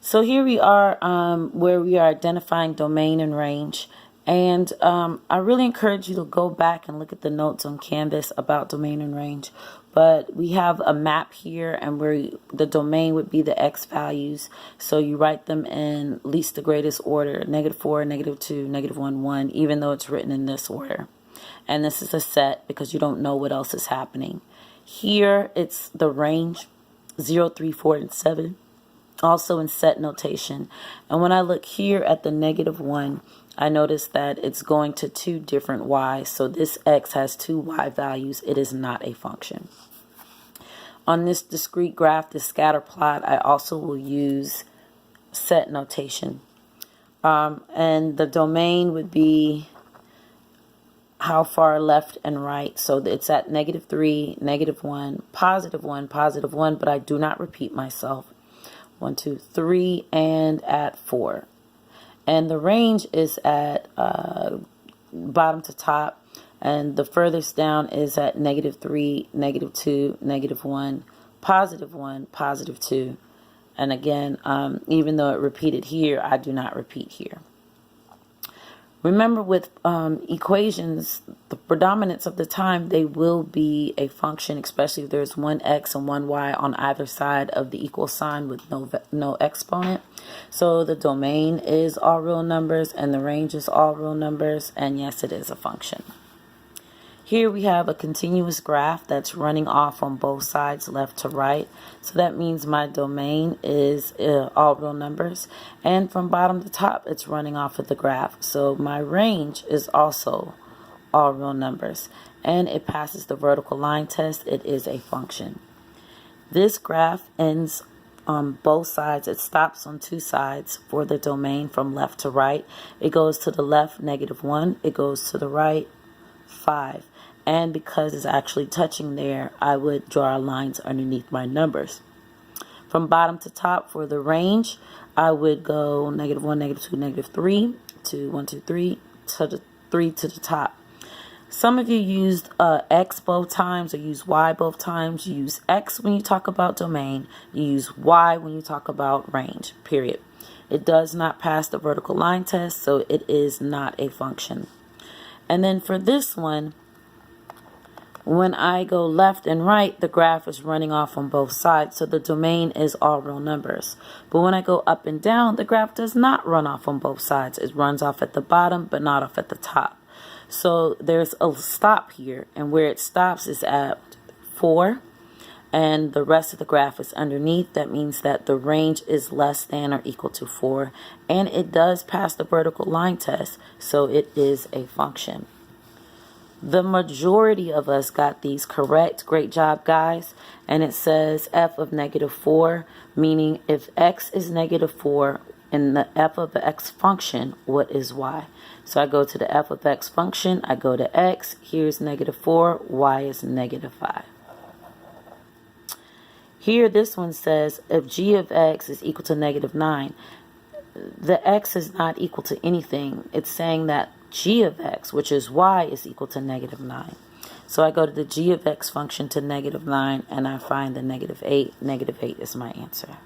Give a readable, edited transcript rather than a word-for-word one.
So here we are where we are identifying domain and range. And I really encourage you to go back and look at the notes on Canvas about domain and range. But we have a map here, and where the domain would be the X values. So you write them in least to greatest order, -4, -2, -1, 1, even though it's written in this order. And this is a set because you don't know what else is happening. Here it's the range, 0, 3, 4, and 7. Also in set notation. And when I look here at the -1, I notice that it's going to two different y's. So this x has two y values. It is not a function. On this discrete graph, this scatter plot, I also will use set notation. And the domain would be how far left and right. So it's at -3, -1, +1, +1, but I do not repeat myself. 1, 2, 3, and at 4. And the range is at bottom to top, and the furthest down is at -3, -2, -1, +1, +2. And again, even though it repeated here, I do not repeat here. Remember, with equations, the predominance of the time, they will be a function, especially if there's one x and one y on either side of the equal sign with no exponent. So the domain is all real numbers, and the range is all real numbers, and yes, it is a function. Here we have a continuous graph that's running off on both sides, left to right. So that means my domain is all real numbers. And from bottom to top, it's running off of the graph. So my range is also all real numbers. And it passes the vertical line test. It is a function. This graph ends on both sides. It stops on two sides for the domain from left to right. It goes to the left, -1. It goes to the right, 5. And because it's actually touching there, I would draw lines underneath my numbers. From bottom to top for the range, I would go -1, -2, -3 to 1, 2, 3 to the 3 to the top. Some of you used X both times or use Y both times. You use X when you talk about domain. You use Y when you talk about range, period. It does not pass the vertical line test, so it is not a function. And then for this one, when I go left and right, the graph is running off on both sides, so the domain is all real numbers. But when I go up and down, the graph does not run off on both sides. It runs off at the bottom, but not off at the top. So there's a stop here, and where it stops is at 4, and the rest of the graph is underneath. That means that the range is less than or equal to 4, and it does pass the vertical line test, so it is a function. The majority of us got these correct. Great job, guys. And it says f of -4, meaning if x is -4 in the f of the x function, what is y? So I go to the f of x function, I go to x, here's -4, y is -5. Here, this one says if g of x is equal to -9, the x is not equal to anything. It's saying that g of x, which is y, is equal to -9. So I go to the g of x function to -9, and I find the -8. -8 is my answer.